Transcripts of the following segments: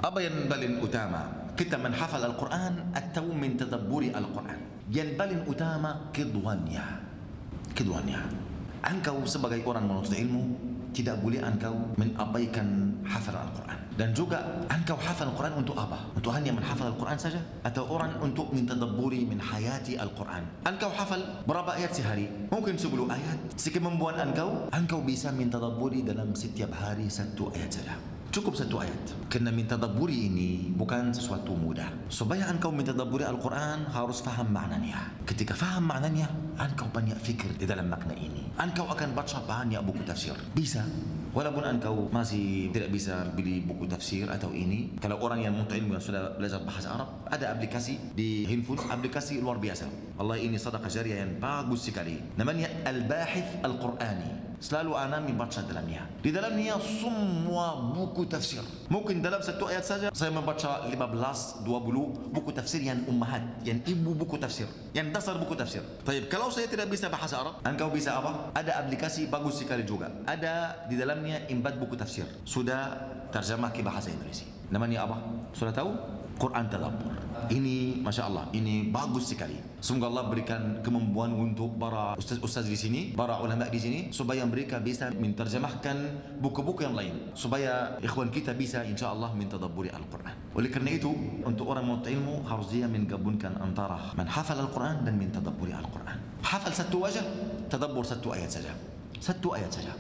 Apa yang paling utama kita menghafal Al-Quran atau mentadabburi Al-Quran? Yang paling utama kedua-duanya. Engkau sebagai orang menuntut ilmu tidak boleh engkau mengabaikan hafal Al-Quran. Dan juga engkau hafal Al-Quran untuk apa? Untuk hanya menghafal Al-Quran saja? Atau orang untuk mentadabburi min hayati Al-Quran? Engkau hafal berapa ayat sehari? Mungkin 10 ayat. Sekemampuan engkau bisa mentadabburi dalam setiap hari 1 ayat saja. Cukup 1 ayat. Karena mentadabburi ini bukan sesuatu mudah. Supaya engkau mentadabburi Al-Quran harus faham maknanya. Ketika faham maknanya, engkau banyak fikir di dalam makna ini. Engkau akan baca banyak buku tafsir. Bisa. Walaupun engkau masih tidak bisa beli buku tafsir atau ini, kalau orang yang menuntut ilmu yang sudah belajar bahasa Arab, ada aplikasi di handphone, aplikasi luar biasa. Allah, ini sedekah jariah yang bagus sekali. Namanya Al-Bahith Al-Qurani. Selalu ana membaca dalamnya. Di dalamnya semua buku tafsir. Mungkin dalam 1 ayat saja saya membaca 15, 20 buku tafsir yang ummahat, yang ibu buku tafsir, yang dasar buku tafsir. Baik, kalau saya tidak bisa bahasa Arab, engkau bisa apa? Ada aplikasi bagus sekali juga. Ada di dalamnya 4 buku tafsir. Sudah terjemah ke bahasa Indonesia. Namanya apa? Sudah tahu? Quran Tadabbur. Ini Masya Allah, ini bagus sekali. Semoga Allah berikan kemampuan untuk para ustaz-ustaz di sini, para ulama di sini, supaya mereka bisa menterjemahkan buku-buku yang lain, supaya ikhwan kita bisa insya Allah mentadabburi Al-Quran. Oleh kerana itu, untuk orang menuntut ilmu harus dia menggabungkan antara menghafal Al-Quran dan mentadabburi Al-Quran. Hafal 1 aja, tadabbur 1 ayat saja. 1 ayat saja.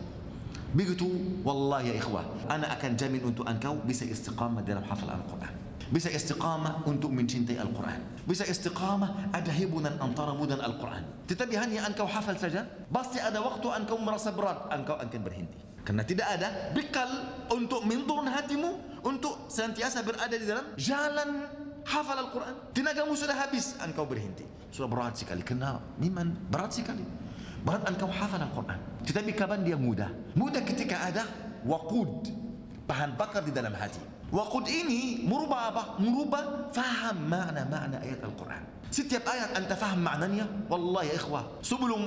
Begitu, wallahi ya ikhwah, ana akan jamin untuk engkau bisa istiqamah dalam hafal Al-Quran. Bisa istiqamah untuk mencintai Al-Quran. Bisa istiqamah ada hiburan antaramu dan Al-Quran. Tetapi hanya engkau hafal saja, pasti ada waktu engkau merasa berat, engkau akan berhenti. Karena tidak ada bekal untuk menurun hatimu untuk senantiasa berada di dalam jalan hafal Al-Quran. Tenagamu sudah habis, engkau berhenti. Sudah berat sekali. Karena memang berat sekali. Berat engkau hafal Al-Quran. Tetapi kapan dia mudah? Mudah ketika ada waqud, bahan bakar di dalam hati. Waqud ini merubah apa? Merubah faham makna ayat Al-Quran. Setiap ayat anda faham maknanya. Wallahi ya ikhwah, sebelum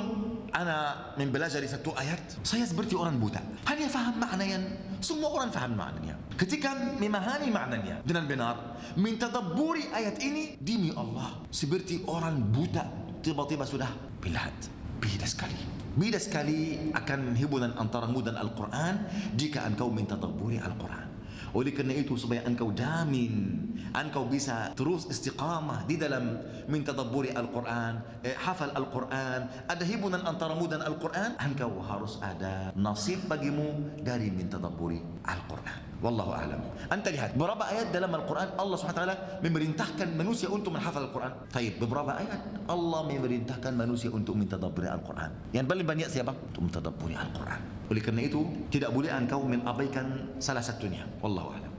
ana mempelajari 1 ayat, saya seperti orang buta. Hanya faham maknanya. Semua orang faham maknanya. Ketika memahami maknanya dengan benar, mentadabburi ayat ini, demi Allah, seperti orang buta tiba-tiba sudah melihat. Beda sekali. Beda sekali akan hiburan antaramu dan Al-Quran jika engkau mentadabburi Al-Quran. Oleh kerana itu, supaya engkau jamin engkau bisa terus istiqamah di dalam mentadabburi Al-Quran, hafal Al-Quran, ada hiburan antaramu dan Al-Quran, engkau harus ada nasib bagimu dari mentadabburi Al-Quran. Wallahu a'lam. Anta lihat berapa ayat dalam Al-Quran Allah SWT memerintahkan manusia untuk menghafal Al-Quran. Baik, beberapa ayat Allah memerintahkan manusia untuk mentadabburi Al-Quran. Yang paling banyak siapa? Untuk mentadabburi Al-Quran. Oleh kerana itu, tidak boleh engkau mengabaikan salah satunya. Wallahu a'lam.